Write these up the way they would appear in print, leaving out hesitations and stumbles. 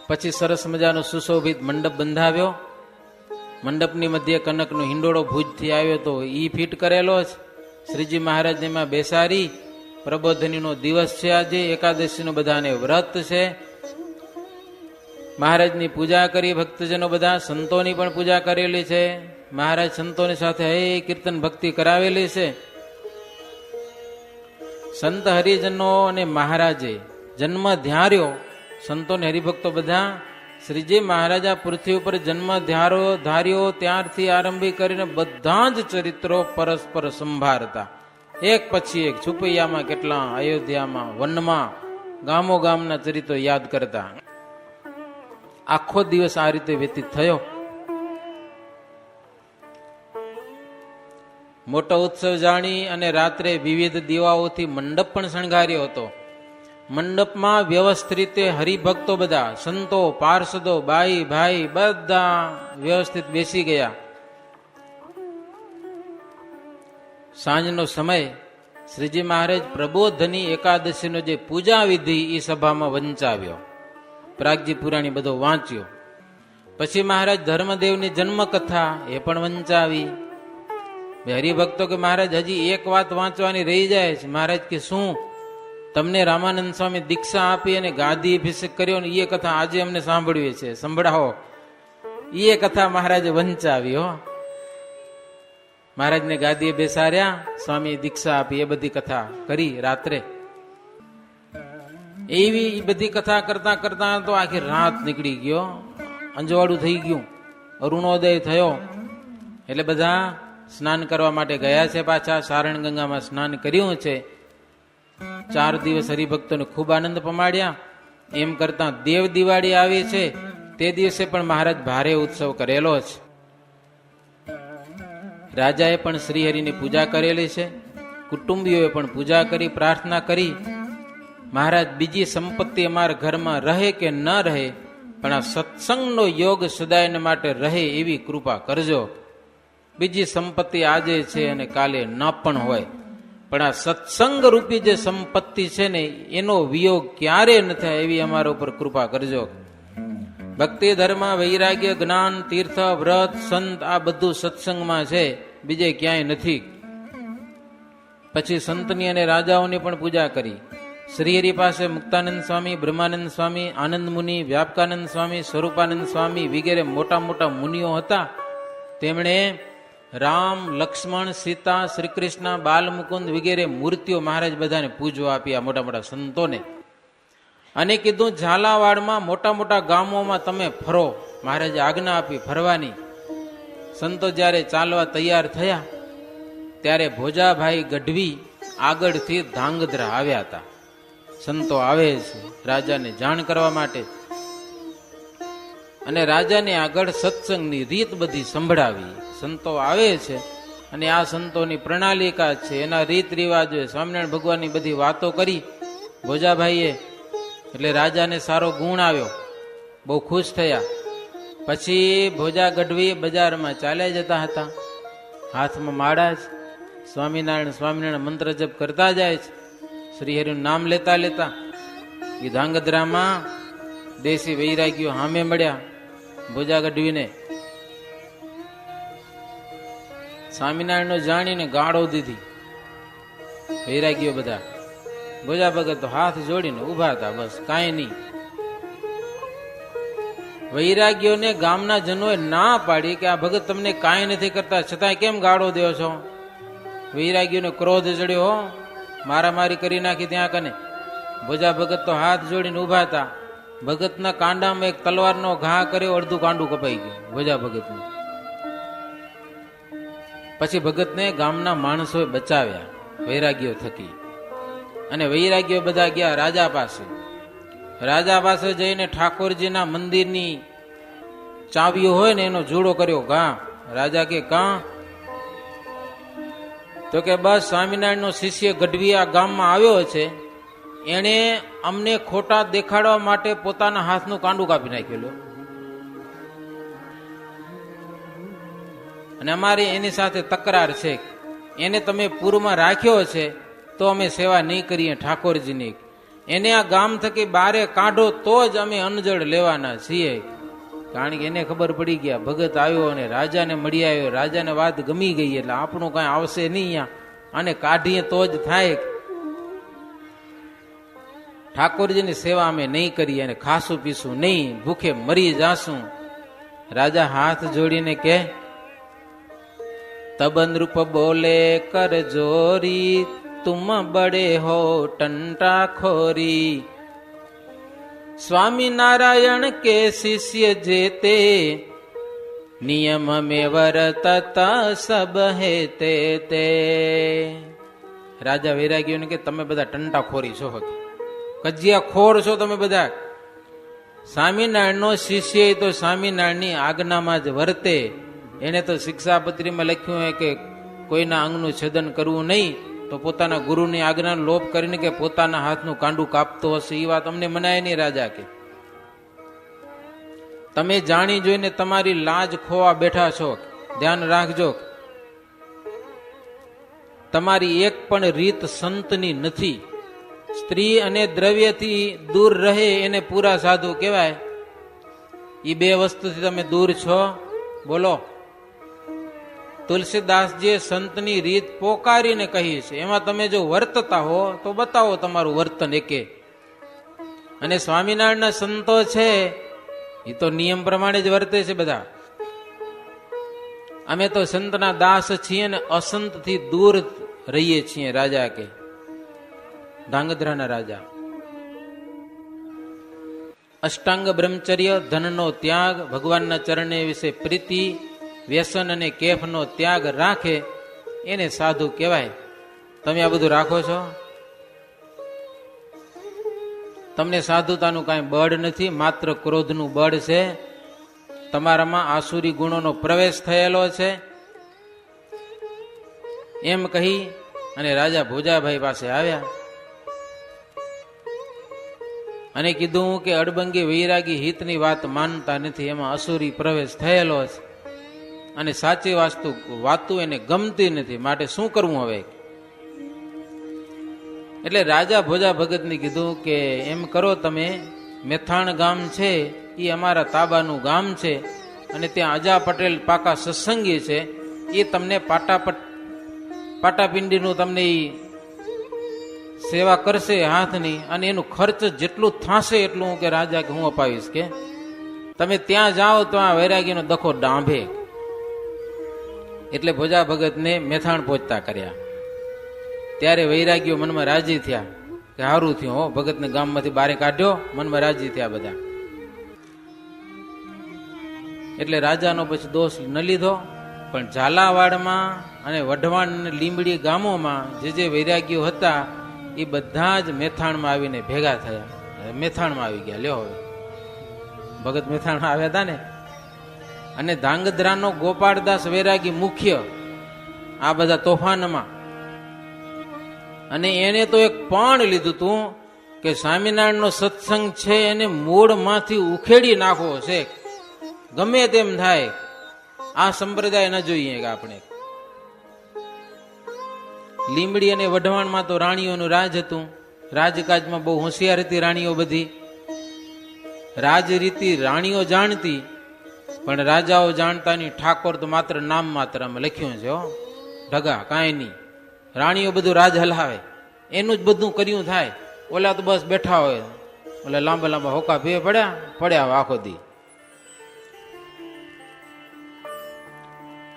પછી સરસ મજાનો સુશોભિત મંડપ બંધાવ્યો. મંડપની મધ્યે કનકનો હિંડોળો ભુજથી આવ્યો તો ઈ ફિટ કરેલો જ. શ્રીજી મહારાજને એમાં બેસાડી, પ્રબોધનીનો દિવસ છે આજે, એકાદશીનો બધાને વ્રત છે. મહારાજની પૂજા કરી, ભક્તજનો બધા સંતોની પણ પૂજા કરેલી છે. મહારાજ સંતોની સાથે હે કીર્તન ભક્તિ કરાવેલી છે. સંત હરિજનો અને મહારાજે જન્મ ધાર્યો. સંતો ને હરિભક્તો બધા શ્રીજી મહારાજા પૃથ્વી ઉપર જન્મ ધાર્યો ત્યારથી આરંભી કરીને બધા જ ચરિત્રો પરસ્પર સંભાળતા, એક પછી એક, છુપૈયામાં કેટલા, અયોધ્યામાં, વનમાં, ગામો ગામના ચરિત્રો યાદ કરતા. આખો દિવસ આ રીતે વ્યતીત થયો. મોટો ઉત્સવ જાણી અને રાત્રે વિવિધ દીવાઓથી મંડપ પણ શણગાર્યો હતો. મંડપમાં વ્યવસ્થિત રીતે હરિભક્તો બધા, સંતો, પાર્ષદો, બાઈ ભાઈ બધા વ્યવસ્થિત બેસી ગયા. સાંજનો સમય શ્રીજી મહારાજ પ્રબોધની એકાદશીનો જે પૂજા વિધિ એ સભામાં વંચાવ્યો. પ્રાગજી પુરાણી બધો વાંચ્યો. પછી મહારાજ ધર્મદેવની જન્મ કથા એ પણ વંચાવી. હરિભક્તો કે મહારાજ હજી એક વાત વાંચવાની રહી જાય છે. મહારાજ કે શું? તમને રામાનંદ સ્વામી દીક્ષા આપી અને ગાદી અભિષેક કર્યો ને એ કથા આજે અમને સાંભળવી છે, સંભળાવો. એ કથા મહારાજે વંચાવી. હો, મહારાજને ગાદીએ બેસાડ્યા, સ્વામી દીક્ષા આપી, એ બધી કથા કરી રાત્રે. એવી બધી કથા કરતા કરતા તો આખી રાત નીકળી ગયો, અંજવાળું થઈ ગયું, અરુણોદય થયો. એટલે બધા સ્નાન કરવા માટે ગયા છે. પાછા સારણ ગંગામાં સ્નાન કર્યું છે. 4 દિવસ હરિભક્તોને ખૂબ આનંદ પમાડ્યા. એમ કરતા દેવ દિવાળી આવી છે, તે દિવસે પણ મહારાજ ભારે ઉત્સવ કરેલો છે. રાજાએ પણ શ્રીહરિની પૂજા કરેલી છે. કુટુંબીઓએ પણ પૂજા કરી, પ્રાર્થના કરી, મહારાજ બીજી સંપત્તિ અમારા ઘરમાં રહે કે ન રહે, પણ આ સત્સંગનો યોગ સદાયને માટે રહે એવી કૃપા કરજો. બીજી સંપત્તિ આજે છે અને કાલે ન પણ હોય, પણ આ સત્સંગ રૂપી જે સંપત્તિ છે ને એનો વિયોગ ક્યારે ન થાય એવી અમારા ઉપર કૃપા કરજો. ભક્તિ, ધર્મ, વૈરાગ્ય, જ્ઞાન, તીર્થ, વ્રત, સંત આ બધું સત્સંગમાં છે, બીજે ક્યાંય નથી. પછી સંતની અને રાજાઓની પણ પૂજા કરી. શ્રીહરિ પાસે મુક્તાનંદ સ્વામી, બ્રહ્માનંદ સ્વામી, આનંદ મુનિ, વ્યાપકાનંદ સ્વામી, સ્વરૂપાનંદ સ્વામી વગેરે મોટા મોટા મુનિઓ હતા. તેમણે રામ, લક્ષ્મણ, સીતા, શ્રી કૃષ્ણ, બાલમુકુંદ વગેરે મૂર્તિઓ મહારાજ બધાને પૂજવા આપ્યા, મોટા મોટા સંતોને. અને કીધું ઝાલાવાડમાં મોટા મોટા ગામોમાં તમે ફરો. મહારાજે આજ્ઞા આપી ફરવાની. સંતો જ્યારે ચાલવા તૈયાર થયા ત્યારે ભોજાભાઈ ગઢવી આગળથી ધાંગધ્રા આવ્યા હતા. સંતો આવે છે રાજાને જાણ કરવા માટે, અને રાજાને આગળ સત્સંગની રીત બધી સંભળાવી. સંતો આવે છે અને આ સંતોની પ્રણાલિકા છે, એના રીત રિવાજો, સ્વામિનારાયણ ભગવાનની બધી વાતો કરી ભોજાભાઈએ. એટલે રાજાને સારો ગુણ આવ્યો, બહુ ખુશ થયા. પછી ભોજા ગઢવી બજારમાં ચાલ્યા જતા હતા, હાથમાં માળા જ, સ્વામિનારાયણ સ્વામિનારાયણ મંત્ર જપ કરતા જાય છે, શ્રીહરિનું નામ લેતા લેતા. એ ધાંગધ્રામાં દેશી વૈરાગ્યો સામે મળ્યા ભોજા ગઢવીને. સ્વામિનારાયણ નો જાણીને ગાળો દીધી વૈરાગ્યો બધા. ભોજા ભગત તો હાથ જોડીને ઉભા હતા, બસ કાંઈ નહીં. વૈરાગ્યોને ગામના જનોએ ના પાડી કે આ ભગત તમને કાંઈ નથી કરતા, છતાંય કેમ ગાળો દો છો? વૈરાગ્યોને ક્રોધ ચડ્યો, મારામારી કરી નાખી ત્યાં કને. ભોજા ભગત તો હાથ જોડીને ઉભા હતા. ભગતના કાંડામાં એક તલવારનો ઘા કર્યો, અડધું કાંડું કપાઈ ગયું ભોજા ભગતનું. પછી ભગતને ગામના માણસોએ બચાવ્યા વૈરાગ્યો થકી. અને વૈરાગ્યો બધા ગયા રાજા પાસે. રાજા પાસે જઈને ઠાકોરજીના મંદિરની ચાવીઓ હોય ને એનો જોડો કર્યો. કા રાજા કે કા? તો કે બસ સ્વામિનારાયણ નો શિષ્ય ગઢવી આ ગામમાં આવ્યો છે, એને અમને ખોટા દેખાડવા માટે પોતાના હાથનું કાંડું કાપી નાખેલું, અને અમારે એની સાથે તકરાર છે. એને તમે પૂરમાં રાખ્યો છે તો અમે સેવા નહીં કરીએ ઠાકોરજીની. એને આ ગામ થકી બારે કાઢો તો જ અમે અનજળ લેવાના છીએ. કારણ કે એને ખબર પડી ગયા ભગત આવ્યો અને રાજાને મળી આવ્યો, રાજાને વાત ગમી ગઈ, એટલે આપણું કઈ આવશે નહીં અહીંયા, અને કાઢીએ તો જ થાય. ઠાકોરજીની સેવા અમે નહીં કરીએ અને ખાસું પીશું નહીં, ભૂખે મરી જાશું. રાજા હાથ જોડીને કે તબન રૂપ બોલે કર જોરી, તુમ બડે હો ટંટા ખોરી. સ્વામી નારાયણ કે શિષ્ય જેતે, નિયમ મે વર્તતા સબ હેતે તે. રાજા વૈરાગીઓને કે તમે બધા ટંટા ખોરી છો, કજિયા ખોર છો તમે બધા. સ્વામિનારાયણ નો શિષ્ય તો સ્વામિનારાયણની આજ્ઞામાં જ વર્તે. એને તો શિક્ષાપત્રીમાં લખ્યું હોય કે કોઈના અંગનું છેદન કરવું નહીં, તો પોતાના ગુરુની આજ્ઞાનો લોપ કરીને કે પોતાના હાથનું કાંડું કાપતો હશે, એ વાત અમને મનાય નહીં. રાજા કે તમે જાણી જોઈને તમારી લાજ ખોવા બેઠા છો, ધ્યાન રાખજો. તમારી એક પણ રીત સંતની નથી. સ્ત્રી અને દ્રવ્યથી દૂર રહે એને પૂરા સાધુ કહેવાય. એ બે વસ્તુથી તમે દૂર છો. બોલો, તુલસીદાસજીએ સંતની રીત પોકારીને કહી છે, એમાં તમે જો વર્તતા હો તો બતાવો તમારું વર્તન એકે. અને સ્વામિનારાયણના સંતો છે એ તો નિયમ પ્રમાણે જ વર્તે છે બધા. અમે તો સંતના દાસ છીએ ને અસંતથી દૂર રહીએ છીએ. રાજા કે ધાંગધ્રાના રાજા. અષ્ટાંગ બ્રહ્મચર્ય, ધનનો ત્યાગ, ભગવાનના ચરણે વિશે પ્રીતિ, વ્યસન અને કેફનો ત્યાગ રાખે એને સાધુ કહેવાય. તમે આ બધું રાખો છો? તમને સાધુતાનું કાંઈ બળ નથી, માત્ર ક્રોધનું બળ છે. તમારામાં આસુરી ગુણોનો પ્રવેશ થયેલો છે. એમ કહી અને રાજા ભોજાભાઈ પાસે આવ્યા અને કીધું કે અડબંગી વૈરાગી હિતની વાત માનતા નથી, એમાં અસુરી પ્રવેશ થયેલો છે અને સાચી વાતું એને ગમતી નથી, માટે શું કરવું હવે? એટલે રાજા ભોજા ભગતને કીધું કે એમ કરો તમે, મેથાણ ગામ છે એ અમારા તાબાનું ગામ છે અને ત્યાં અજા પટેલ પાકા સત્સંગી છે, એ તમને પાટાપિંડીનું તમને સેવા કરશે હાથની, અને એનું ખર્ચ જેટલું થશે એટલું કે રાજા કે હું અપાવીશ. કે તમે ત્યાં જાઓ તો આ વૈરાગીનો દખો ડાંભે. એટલે ભોજા ભગતને મેથાણ પહોંચતા કર્યા. ત્યારે વૈરાગીઓ મનમાં રાજી થયા કે સારું થયું હો, ભગતને ગામમાંથી બારે કાઢ્યો, મનમાં રાજી થયા બધા. એટલે રાજાનો પછી દોષ ન લીધો, પણ ઝાલાવાડમાં અને વઢવાણ અને લીંબડી ગામોમાં જે વૈરાગીઓ હતા એ બધા જ મેથાણમાં આવીને ભેગા થયા. મેથાણમાં આવી ગયા. લ્યો હવે ભગત મેથાણમાં આવ્યા હતા ને. અને ધાંગધ્રાનો ગોપાળદાસ વૈરાગી મુખ્ય આ બધા તોફાનમાં. અને એને તો એક પણ લીધું હતું કે સ્વામિનારાયણનો સત્સંગ છે એને મૂળમાંથી ઉખેડી નાખવો છે, ગમે તેમ થાય. આ સંપ્રદાય ન જોઈએ કે આપણે. લીંબડી અને વઢવાણમાં તો રાણીઓનું રાજ હતું. રાજકાજમાં બહુ હોશિયાર હતી રાણીઓ બધી. રાજરીતિ રાણીઓ જાણતી, પણ રાજાઓ જાણતા નહીં. ઠાકોર તો માત્ર નામ માત્ર લખ્યું છે, ઢગા કાંઈ નહીં. રાણીઓ બધું રાજ હલાવે, એનું જ બધું કર્યું થાય. ઓલા તો બસ બેઠા હોય, ઓલા લાંબા લાંબા હોકા ભે પડ્યા આખો દી.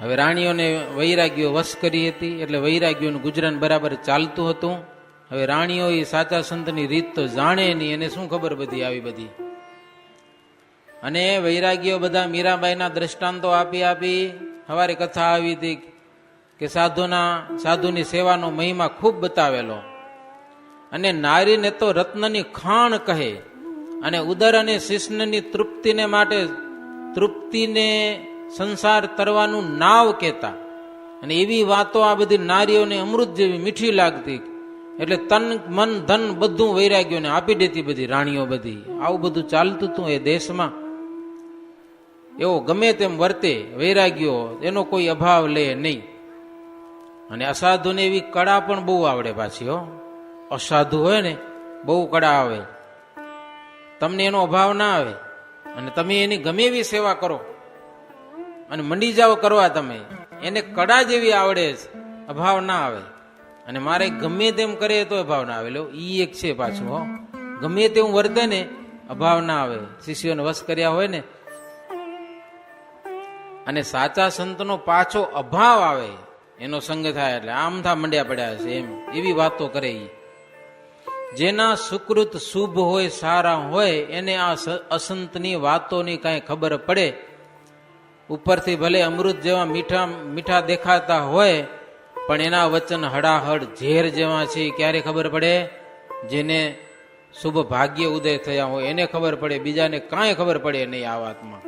હવે રાણીઓને વૈરાગીઓ વશ કરી હતી, એટલે વૈરાગીઓનું ગુજરાન બરાબર ચાલતું હતું. હવે રાણીઓ એ સાચા સંતની રીત તો જાણે નહીં, એને શું ખબર બધી આવી બધી. અને વૈરાગીઓ બધા મીરાબાઈના દ્રષ્ટાંતો આપી હવારે કથા આવી હતી કે સાધુની સેવાનો મહિમા ખૂબ બતાવેલો. અને નારીને તો રત્નની ખાણ કહે, અને ઉદર અને શિષ્ણની તૃપ્તિને માટે તૃપ્તિને સંસાર તરવાનું નાવ કહેતા. અને એવી વાતો આ બધી નારીઓને અમૃત જેવી મીઠી લાગતી. એટલે તન મન ધન બધું વૈરાગ્યોને આપી દેતી બધી રાણીઓ બધી. આવું બધું ચાલતું હતું એ દેશમાં. એવો ગમે તેમ વર્તે વૈરાગ્યો, એનો કોઈ અભાવ લે નહીં. અને અસાધુને એવી કળા પણ બહુ આવડે પાછી હો. અસાધુ હોય ને બહુ કડા આવે, તમને એનો અભાવ ના આવે અને તમે એની ગમે એવી સેવા કરો અને મંડી જાઓ કરવા, તમે એને કડા જેવી આવડે છે, અભાવ ના આવે. અને મારે ગમે તેમ કરે તો અભાવ ના આવે. લો ઈ એક છે પાછું, હો, ગમે તેવું વર્તે ને અભાવ ના આવે. શિષ્યોને વશ કર્યા હોય ને, અને સાચા સંતનો પાછો અભાવ આવે એનો સંગ થાય એટલે આમથા મંડ્યા પડ્યા છે એમ, એવી વાતો કરે. જેના સુકૃત શુભ હોય, સારા હોય, એને આ અસંતની વાતોની કાંઈ ખબર પડે. ઉપરથી ભલે અમૃત જેવા મીઠા મીઠા દેખાતા હોય, પણ એના વચન હડાહડ ઝેર જેવા છે. ક્યારે ખબર પડે? જેને શુભ ભાગ્ય ઉદય થયા હોય એને ખબર પડે, બીજાને કાંઈ ખબર પડે નહીં આ વાતમાં.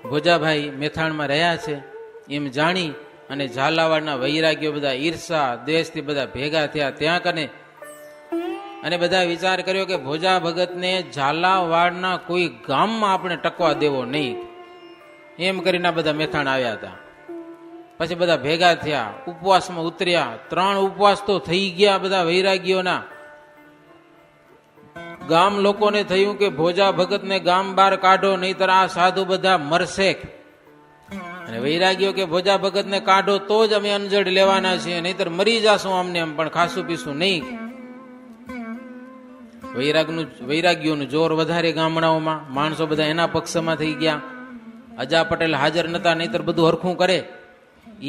ભોજાભાઈ મેથાણમાં રહ્યા છે એમ જાણી અને ઝાલાવાડના વૈરાગ્યો બધા ઈર્ષા દ્વેષથી બધા ભેગા થયા ત્યાં કને, અને બધા વિચાર કર્યો કે ભોજા ભગતને ઝાલાવાડના કોઈ ગામમાં આપણે ટકવા દેવો નહીં. એમ કરીને બધા મેથાણ આવ્યા હતા. પછી બધા ભેગા થયા, ઉપવાસમાં ઉતર્યા. 3 ઉપવાસ તો થઈ ગયા બધા વૈરાગ્યોના. ગામ લોકોને થયું કે ભોજા ભગતને ગામ બહાર કાઢો, નહીતર આ સાધુ બધા મરશે. અને વૈરાગ્યો કે ભોજા ભગતને કાઢો તો જ અમે અંજળ લેવાના છીએ, નહીતર મરી જાશું અમને એમ, પણ ખાસું પીશું નહીં. વૈરાગ્યોનું જોર વધારે ગામડાઓમાં, માણસો બધા એના પક્ષમાં થઈ ગયા. અજા પટેલ હાજર નતા, નહીતર બધું હરખું કરે.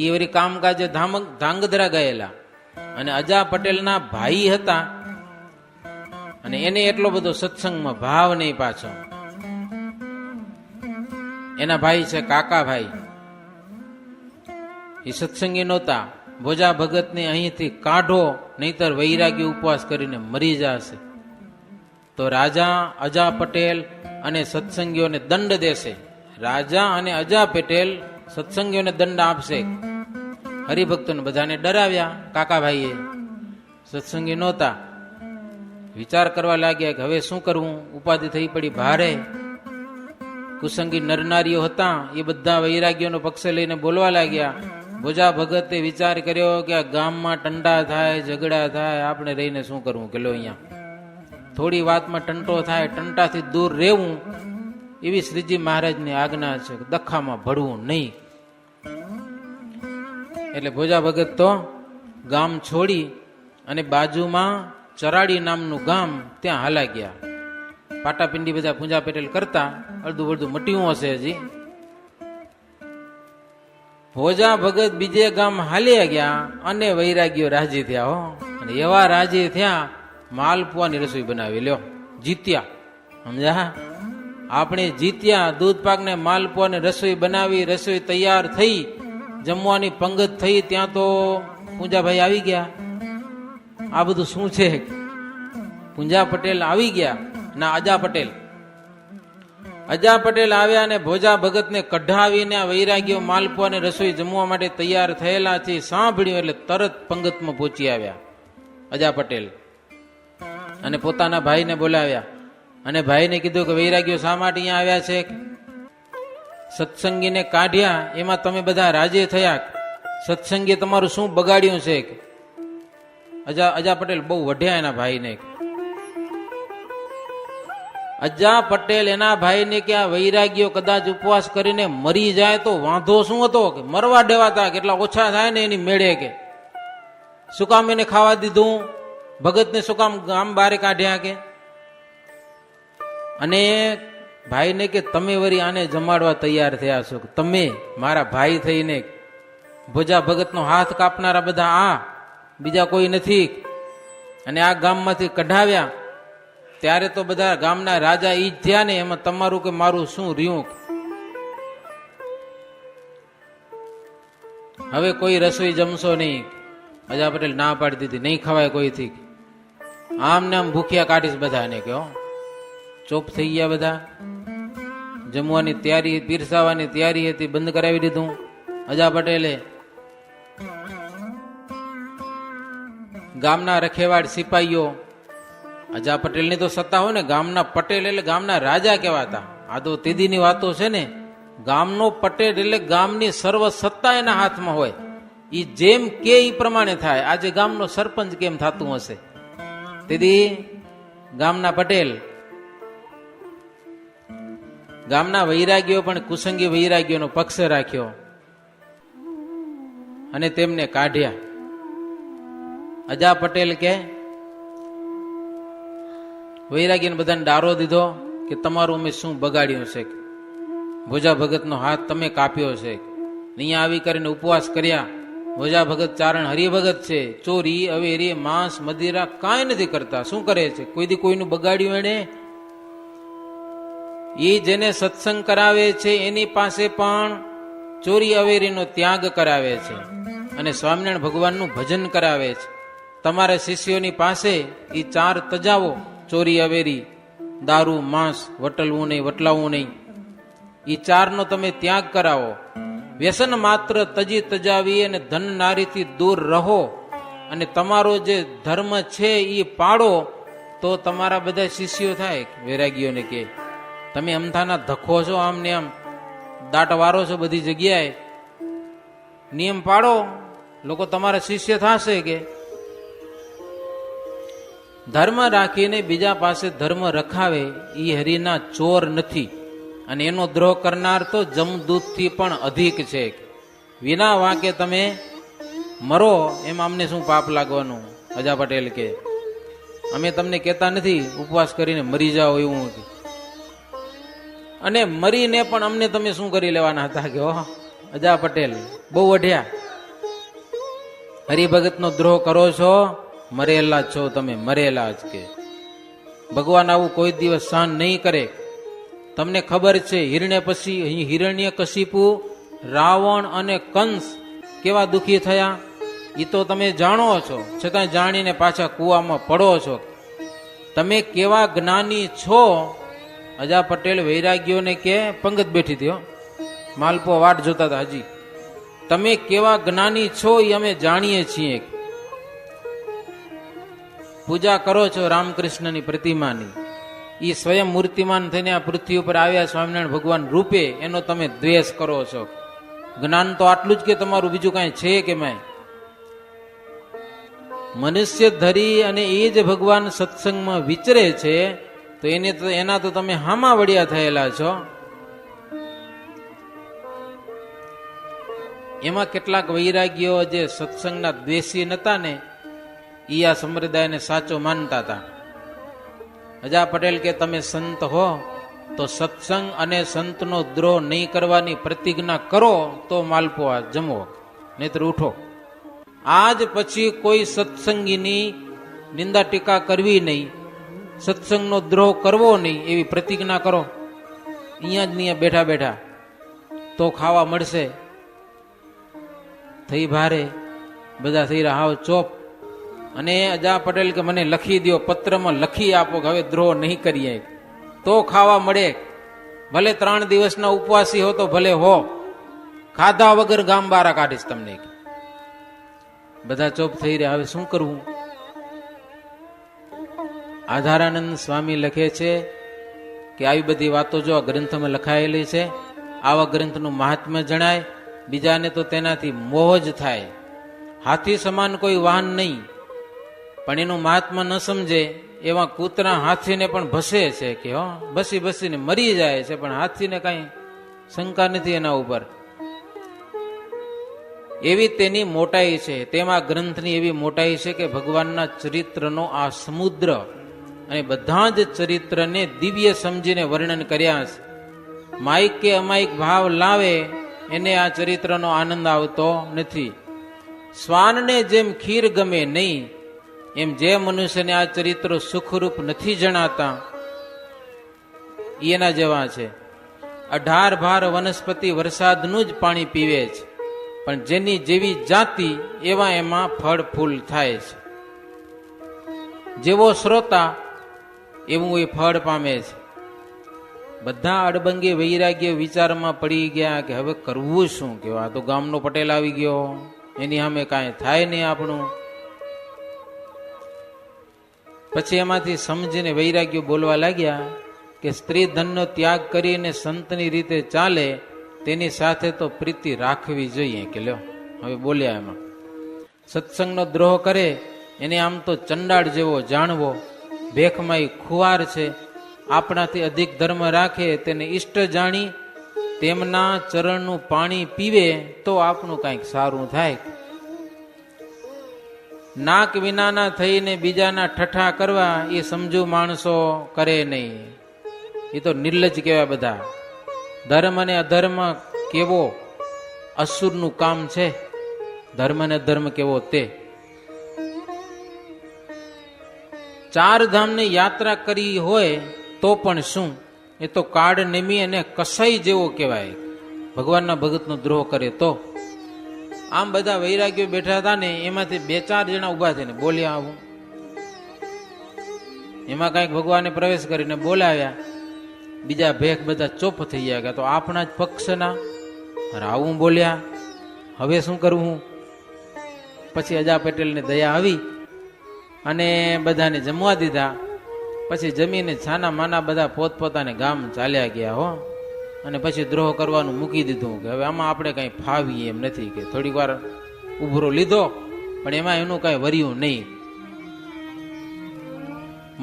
એ વળી કામકાજે ધાંગધ્રા ગયેલા, અને અજા પટેલના ભાઈ હતા, અને એને એટલો બધો સત્સંગમાં ભાવ નહીં પાછો. એના ભાઈ છે કાકાભાઈ, એ સત્સંગી નહોતા. ભોજા ભગતને અહીંથી કાઢો, નહીતર વૈરાગી ઉપવાસ કરીને મરી જશે. તો રાજા અજા પટેલ અને સત્સંગીઓને દંડ દેશે. રાજા અને અજા પટેલ સત્સંગીઓને દંડ આપશે. હરિભક્તોને બધાને ડરાવ્યા કાકાભાઈએ. સત્સંગી નહોતા, વિચાર કરવા લાગ્યા કે હવે શું કરવું. ઉપાધિ થઈ પડી ભારે. કુસંગી નરનારીઓ હતા એ બધા વૈરાગ્યોનો પક્ષ લઈને બોલવા લાગ્યા. ભોજા ભગતે વિચાર કર્યો કે આ ગામમાં ટંડા થાય, ઝઘડા થાય, આપણે રહીને શું કરવું. કે લો અહીંયા થોડી વાતમાં ટંટો થાય, ટંટાથી દૂર રહેવું એવી શ્રીજી મહારાજની આજ્ઞા છે, દખામાં ભળવું નહીં. એટલે ભોજા ભગત તો ગામ છોડી અને બાજુમાં ચરાડી નામનું ગામ ત્યાં હાલા ગયા. પાટાપિંડી બધા પૂજા પેટેલ કરતા, અડધું અડધું મટ્યું હશે હજી. ભોજા ભગત બીજે ગામ હાલ્યા ગયા અને વૈરાગ્યો રાજી થયા. હો, અને એવા રાજી થયા, માલપુઆની રસોઈ બનાવી. લ્યો, જીત્યા. સમજા? આપણે જીત્યા. દૂધ પાક ને માલપુઆ ને રસોઈ બનાવી, રસોઈ તૈયાર થઈ, જમવાની પંગત થઈ, ત્યાં તો પૂંજાભાઈ આવી ગયા. આ બધું શું છે? પૂંજા પટેલ આવી ગયા ના અજા પટેલ. અજા પટેલ આવ્યા ને ભોજા ભગત ને કઢાવીને આ વૈરાગ્યો માલપુઆ ને રસોઈ જમવા માટે તૈયાર થયેલા છે સાંભળ્યું એટલે તરત પંગતમાં પહોંચી આવ્યા અજા પટેલ. અને પોતાના ભાઈને બોલાવ્યા અને ભાઈને કીધું કે વૈરાગ્યો શા માટે અહીંયા આવ્યા છે? સત્સંગીને કાઢ્યા એમાં તમે બધા રાજી થયા, સત્સંગી તમારું શું બગાડ્યું છે? અજા પટેલ બહુ વઢ્યા એના ભાઈને. અજા પટેલ એના ભાઈને કે આ વૈરાગ્યો કદાચ ઉપવાસ કરીને મરી જાય તો વાંધો શું હતો? કે મરવા દેવાતા, કેટલા ઓછા થાય ને એની મેળે. કે શું કામ એને ખાવા દીધું? ભગતને શું કામ ગામ બારે કાઢ્યા? કે અને ભાઈને કે તમે વળી આને જમાડવા તૈયાર થયા છો, તમે મારા ભાઈ થઈને. ભોજા ભગતનો હાથ કાપનારા બધા આ, બીજા કોઈ નથી. અને આ ગામમાંથી કઢાવ્યા ત્યારે તો બધા ગામના રાજા ઈ જ થયા ને, એમાં તમારું કે મારું શું રહ્યું? હવે કોઈ રસોઈ જમશો નહીં. અજા પટેલ ના પાડી દીધી, નહીં ખવાય કોઈથી. આમ ને આમ ભૂખ્યા કાઢીશ બધાને. કે ચોપ થઈ ગયા બધા. જમવાની તૈયારી, પીરસાવાની તૈયારી હતી, બંધ કરાવી દીધું અજા પટેલે. ગામના રખેવાડ સિપાહીઓ, અજા પટેલ ની તો સત્તા હોય ને, ગામના પટેલ એટલે ગામના રાજા કહેવાતા. આ તો તેદીની વાતો છે ને. ગામનો પટેલ એટલે ગામની સર્વ સત્તા એના હાથમાં હોય. ઈ જેમ કે ઈ પ્રમાણે થાય. આજે ગામનો સરપંચ કેમ થતું હશે? તેથી ગામના પટેલ, ગામના વૈરાગ્યો પણ કુસંગી વૈરાગ્યોનો પક્ષ રાખ્યો અને તેમને કાઢ્યા. અજા પટેલ કે વૈરાગ્યને બધાને ડારો દીધો કે તમારું અમે શું બગાડ્યું છે, ભોજા ભગતનો હાથ તમે કાપ્યો છે. અહીંયા આવી કરીને ઉપવાસ કર્યા. ભોજા ભગત ચારણ હરિભગત છે, ચોરી અવેરી માંસ મદિરા કાંઈ નથી કરતા. શું કરે છે? કોઈ દી કોઈનું બગાડ્યું એને? એ જેને સત્સંગ કરાવે છે એની પાસે પણ ચોરી અવેરીનો ત્યાગ કરાવે છે અને સ્વામિનારાયણ ભગવાનનું ભજન કરાવે છે. તમારા શિષ્યોની પાસે એ 4 તજાવો, ચોરી અવેરી, દારૂ માંસ, વટલવું નહીં, વટલાવવું નહીં, એ 4નો તમે ત્યાગ કરાવો. વ્યસન માત્ર તજી તજાવી અને ધન નારીથી દૂર રહો અને તમારો જે ધર્મ છે એ પાડો, તો તમારા બધા શિષ્યો થાય. વૈરાગીઓને કે તમે અમથાના ધક્કો છો, આમ ને આમ દાટ વારો છો બધી જગ્યાએ, નિયમ પાડો, લોકો તમારા શિષ્ય થશે. કે ધર્મ રાખીને બીજા પાસે ધર્મ રખાવે એ હરિના ચોર નથી, અને એનો દ્રોહ કરનાર તો જમદૂતથી પણ અધિક છે. વિના વાંકે તમે મરો એમાં અમને શું પાપ લાગવાનું? અજા પટેલ કે અમે તમને કહેતા નથી ઉપવાસ કરીને મરી જાઓ એવું, અને મરીને પણ અમને તમે શું કરી લેવાના હતા? કે અજા પટેલ બહુ વઢ્યા, હરિભગતનો દ્રોહ કરો છો, મરેલા છો તમે, મરેલા જ. કે ભગવાન આવું કોઈ દિવસ સહન નહીં કરે. તમને ખબર છે હિરણ્યકશિપુ, રાવણ અને કંસ કેવા દુઃખી થયા, એ તો તમે જાણો છો, છતાં જાણીને પાછા કૂવામાં પડો છો. તમે કેવા જ્ઞાની છો? અજા પટેલ વૈરાગ્યોને કે પંગત બેઠી થયો, માલપો વાટ જોતા હતા હજી. તમે કેવા જ્ઞાની છો એ અમે જાણીએ છીએ. પૂજા કરો છો રામકૃષ્ણની પ્રતિમાની, એ સ્વયં મૂર્તિમાન થઈને આ પૃથ્વી ઉપર આવ્યા સ્વામિનારાયણ ભગવાન રૂપે, એનો તમે દ્વેષ કરો છો. જ્ઞાન તો આટલું જ કે તમારું, બીજું કાંઈ છે કે મેં? મનુષ્ય ધરી અને એ જ ભગવાન સત્સંગમાં વિચરે છે, તો એના તો તમે હામા વડિયા થયેલા છો. એમાં કેટલાક વૈરાગ્યો જે સત્સંગના દ્વેષી નતા ને, એ આ સંપ્રદાયને સાચો માનતા હતા. અજા પટેલ કે તમે સંત હો તો સત્સંગ અને સંતનો દ્રોહ નહીં કરવાની પ્રતિજ્ઞા કરો તો માલપો આ જમવો, નહીતર ઉઠો. આજ પછી કોઈ સત્સંગીની નિંદા ટીકા કરવી નહીં, સત્સંગનો દ્રોહ કરવો નહીં, એવી પ્રતિજ્ઞા કરો. અહીંયા જ અહીંયા બેઠા બેઠા તો ખાવા મળશે. થઈ ભારે, બધા થઈ રહ્યા હાવ ચોપ. અને અજા પટેલ કે મને લખી દો, પત્રમાં લખી આપો કે હવે દ્રોહ નહીં કરીએ, તો ખાવા મળે. ભલે 3 દિવસના ઉપવાસી હો તો ભલે હો, ખાધા વગર ગામ બારા કાઢીશ તમને. બધા ચોપ થઈ રહ્યા, હવે શું કરવું? આધારાનંદ સ્વામી લખે છે કે આવી બધી વાતો જો આ ગ્રંથમાં લખાયેલી છે, આવા ગ્રંથનું મહાત્મ્ય જણાય, બીજાને તો તેનાથી મોહ જ થાય. હાથી સમાન કોઈ વાહન નહીં, પણ એનું મહાત્મા ન સમજે એવા કૂતરા હાથીને પણ ભસે છે. કે બસી બસીને મરી જાય છે, પણ હાથીને કાંઈ શંકા નથી એના ઉપર. એવી તેની મોટાઈ છે, તેમાં ગ્રંથની એવી મોટાઈ છે કે ભગવાનના ચરિત્રનો આ સમુદ્ર, અને બધા જ ચરિત્રને દિવ્ય સમજીને વર્ણન કર્યા છે. માઇક કે અમાયિક ભાવ લાવે એને આ ચરિત્રનો આનંદ આવતો નથી. શ્વાનને જેમ ખીર ગમે નહીં, એમ જે મનુષ્યને આ ચરિત્રો સુખરૂપ નથી જણાતા એના જેવા છે. 18 ભાર વનસ્પતિ વરસાદનું જ પાણી પીવે છે, પણ જેની જેવી જાતિ એવા એમાં ફળ ફૂલ થાય છે. જેવો શ્રોતા એવું એ ફળ પામે છે. બધા અડબંગે વૈરાગ્ય વિચારમાં પડી ગયા કે હવે કરવું શું? કે આ તો ગામનો પટેલ આવી ગયો, એની સામે કાંઈ થાય નહીં આપણું. પછી એમાંથી સમજીને વૈરાગ્યો બોલવા લાગ્યા કે સ્ત્રી ધનનો ત્યાગ કરીને સંતની રીતે ચાલે, તેની સાથે તો પ્રીતિ રાખવી જોઈએ. કે લ્યો હવે બોલ્યા એમાં, સત્સંગનો દ્રોહ કરે એને આમ તો ચંડાળ જેવો જાણવો, ભેખમાં ખુવાર છે, આપણાથી અધિક ધર્મ રાખે તેને ઈષ્ટ જાણી તેમના ચરણનું પાણી પીવે તો આપણું કંઈક સારું થાય. નાક વિનાના થઈને બીજાના ઠઠ્ઠા કરવા એ સમજુ માણસો કરે નહીં. એ તો નિર્લજ કહેવાય બધા. ધર્મ અને અધર્મ કેવો અસુરનું કામ છે, ધર્મ અને અધર્મ કેવો તે. ચાર ધામની યાત્રા કરી હોય તો પણ શું, એ તો કાળ નેમી અને કસાઈ જેવો કહેવાય. ભગવાનના ભગતનો દ્રોહ કરે તો. આમ બધા વૈરાગ્યો બેઠા હતા ને, એમાંથી બે ચાર જણા ઉભા થઈને બોલ્યા આવું. એમાં કઈક ભગવાને પ્રવેશ કરીને બોલાવ્યા. બીજા ભેખ બધા ચોપ થઈ ગયા કે તો આપણા જ પક્ષના આવું બોલ્યા, હવે શું કરવું. પછી અજા પટેલને દયા આવી અને બધાને જમવા દીધા. પછી જમીને છાના માના બધા પોતપોતાને ગામ ચાલ્યા ગયા હો. અને પછી દ્રોહ કરવાનું મૂકી દીધું કે હવે આમાં આપણે કઈ ફાવીએ એમ નથી, કે થોડીક વાર ઉભરો લીધો પણ એમાં એનું કઈ વર્યું નહીં.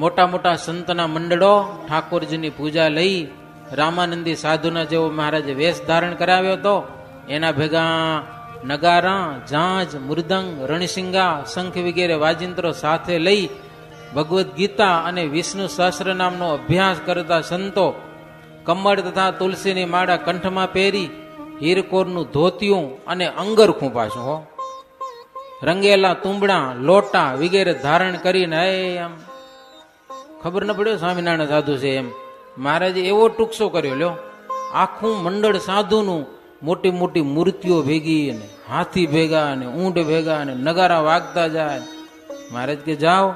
મોટા મોટા સંતના મંડળો ઠાકોરજીની પૂજા લઈ રામાનંદી સાધુના જેવો મહારાજે વેશ ધારણ કરાવ્યો હતો. એના ભેગા નગારા, ઝાંઝ, મૃદંગ, રણસિંગા, શંખ વગેરે વાજિંત્રો સાથે લઈ ભગવદ્ ગીતા અને વિષ્ણુ સહસ્ર નામનો અભ્યાસ કરતા સંતો કમળ તથા તુલસીની માળા કંઠમાં પહેરી હીરકોરનું ધોતિયું અને અંગરખું પાછું હો, રંગેલા તુંબડા, લોટા વગેરે ધારણ કરીને એમ ખબર ન પડ્યો સ્વામિનારાયણ સાધુ છે એમ. મહારાજે એવો ટૂંકસો કર્યો લ્યો, આખું મંડળ સાધુનું મોટી મોટી મૂર્તિઓ ભેગી અને હાથી ભેગા અને ઊંટ ભેગા અને નગારા વાગતા જાય. મહારાજ કે જાઓ,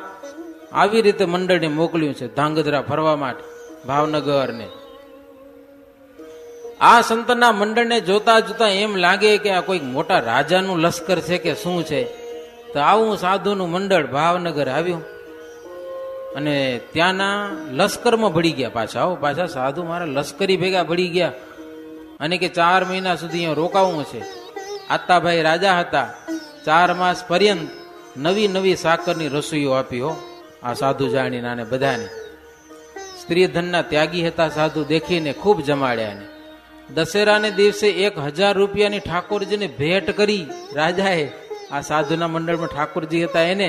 આવી રીતે મંડળને મોકલ્યું છે ધાંગધ્રા ફરવા માટે, ભાવનગર ને. આ સંતના મંડળને જોતા જોતા એમ લાગે કે આ કોઈક મોટા રાજાનું લશ્કર છે કે શું છે. તો આવું સાધુનું મંડળ ભાવનગર આવ્યું અને ત્યાંના લશ્કરમાં ભળી ગયા પાછા સાધુ મારા લશ્કરી ભેગા ભળી ગયા. અને કે 4 મહિના સુધી અહીંયા રોકાવું છે. આતાભાઈ રાજા હતા, 4 માસ પર્યંત નવી નવી સાકરની રસોઈઓ આપી હો આ સાધુ જાણીને આને બધાને. સ્ત્રી ધનના ત્યાગી હતા સાધુ, દેખીને ખૂબ જમાડ્યા. દશેરાને દિવસે 1000 રૂપિયાની ઠાકોરજીને ભેટ કરી રાજાએ. આ સાધુના મંડળમાં ઠાકોરજી હતા એને.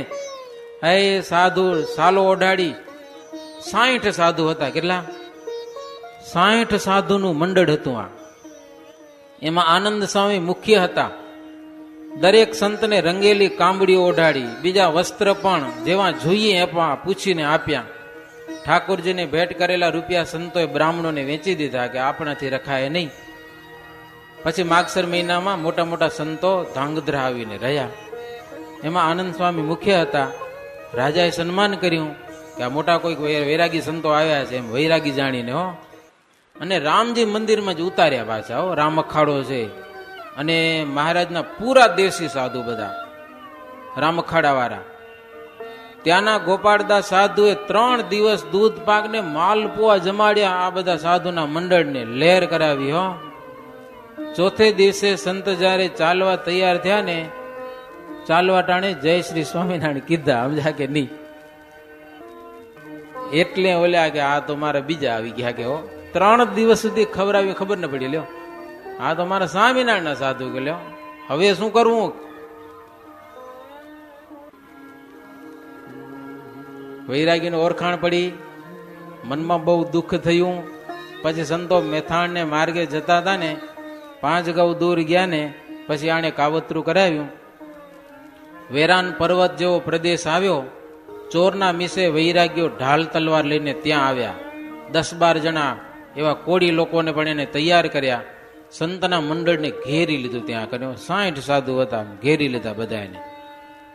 હે સાધુ સાલો ઓઢાડી 60 સાધુ હતા. કેટલા? 60 સાધુનું મંડળ હતું આ. એમાં આનંદ સ્વામી મુખ્ય હતા. દરેક સંતને રંગેલી કાંબડીઓ ઓઢાડી, બીજા વસ્ત્ર પણ જેવા જોઈએ એવા પૂછીને આપ્યા. ઠાકોરજીને ભેટ કરેલા રૂપિયા સંતોએ બ્રાહ્મણોને વેચી દીધા કે આપણાથી રખાય નહીં. પછી માગસર મહિનામાં મોટા મોટા સંતો ધાંગધ્રા આવીને રહ્યા. એમાં આનંદ સ્વામી મુખ્ય હતા. રાજાએ સન્માન કર્યું કે આ મોટા કોઈક વૈરાગી સંતો આવ્યા છે એમ, વૈરાગી જાણીને હો. અને રામજી મંદિરમાં જ ઉતાર્યા પાછા હો. રામ અખાડો છે અને મહારાજના પૂરા દેશી સાધુ બધા રામ અખાડા વાળા. ત્યાંના ગોપાળદાસ સાધુએ 3 દિવસ દૂધ પાક ને માલપુઆ જમાડ્યા આ બધા સાધુના મંડળને, લહેર કરાવી હો. ચોથે દિવસે સંત જયારે ચાલવા તૈયાર થયા ને, ચાલવા ટાણે જય શ્રી સ્વામિનારાયણ કીધા, સમજા કે નહીં? એટલે ઓલ્યા કે આ તો મારા બીજા આવી ગયા કે હો. 3 દિવસ સુધી ખબર ખબર ન પડી લ્યો. આ તો મારા સ્વામિનારાયણ સાધુ કે લ્યો, હવે શું કરવું? વૈરાગીને ઓળખાણ પડી, મનમાં બહુ દુઃખ થયું. પછી સંતો મેથાણને માર્ગે જતા હતા ને, 5 ગૌ દૂર ગયા ને, પછી આણે કાવતરું કરાવ્યું. વેરાન પર્વત જેવો પ્રદેશ આવ્યો. ચોરના મીસે વૈરાગ્યો ઢાલ તલવાર લઈને ત્યાં આવ્યા. 10-12 જણા એવા કોળી લોકોને પણ એને તૈયાર કર્યા. સંતના મંડળને ઘેરી લીધું. ત્યાં કર્યો 60 સાધુ હતા, ઘેરી લીધા બધા એને.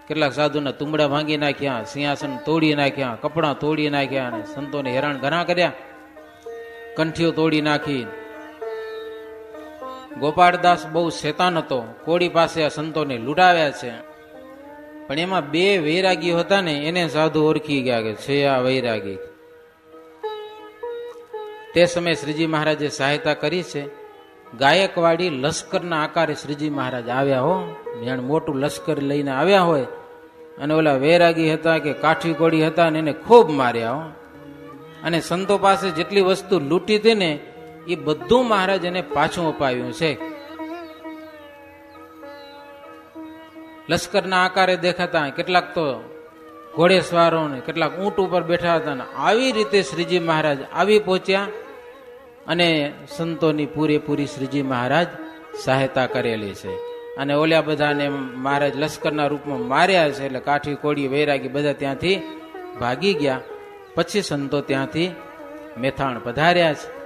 કેટલાક સાધુના તુંબડા ભાંગી નાખ્યા, સિંહાસન તોડી નાખ્યા, કપડા તોડી નાખ્યા અને સંતોને હેરાન ઘણા કર્યા. કંઠીઓ તોડી નાખી. ગોપાળદાસ બહુ શેતાન હતો, કોળી પાસે આ સંતોને લૂંટાવ્યા છે. પણ એમાં 2 વૈરાગીઓ હતા ને, એને સાધુ ઓળખી ગયા કે છે આ વૈરાગી. તે સમયે શ્રીજી મહારાજે સહાયતા કરી છે. ગાયકવાડી લશ્કરના આકારે શ્રીજી મહારાજ આવ્યા હો. જાણે મોટું લશ્કર લઈને આવ્યા હોય અને ઓલા વૈરાગી હતા કે કાઠી કોડી હતા ને એને ખૂબ માર્યા હો. અને સંતો પાસે જેટલી વસ્તુ લૂંટી હતી ને એ બધું મહારાજ એને પાછું અપાવ્યું છે. લશ્કરના આકારે દેખાતા, કેટલાક તો ઘોડેસવારો ને કેટલાક ઊંટ ઉપર બેઠા હતા ને આવી રીતે શ્રીજી મહારાજ આવી પહોંચ્યા અને સંતોની પૂરેપૂરી શ્રીજી મહારાજ સહાયતા કરેલી છે. અને ઓલ્યા બધાને મહારાજ લશ્કરના રૂપમાં માર્યા છે એટલે કાઠી કોડી વૈરાગી બધા ત્યાંથી ભાગી ગયા. પછી સંતો ત્યાંથી મેથાણ પધાર્યા છે.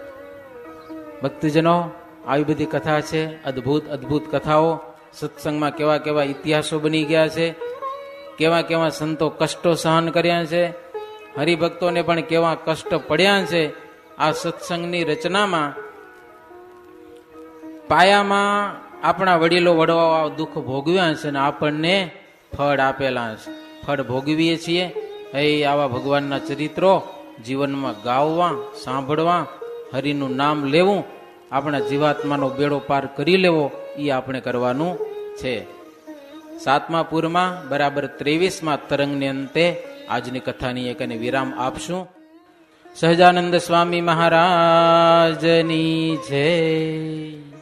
ભક્તજનો, આવી બધી કથા છે, અદ્ભુત અદ્ભુત કથાઓ. સત્સંગમાં કેવા કેવા ઇતિહાસો બની ગયા છે, કેવા કેવા સંતો કષ્ટો સહન કર્યા છે, હરિભક્તોને પણ કેવા કષ્ટ પડ્યા છે. આ સત્સંગની રચનામાં પાયામાં આપણા વડીલો વડવાઓ દુઃખ ભોગવ્યા છે અને આપણને ફળ આપેલા છે. ફળ ભોગવીએ છીએ. એ આવા ભગવાનના ચરિત્રો જીવનમાં ગાવવા, સાંભળવા, હરિનું નામ લેવું, આપણા જીવાત્માનો બેડો પાર કરી લેવો, એ આપણે કરવાનું છે. 7મા પૂરમાં બરાબર 23મા તરંગને અંતે આજની કથાની એક વિરામ આપશું. સહજાનંદ સ્વામી મહારાજની જય.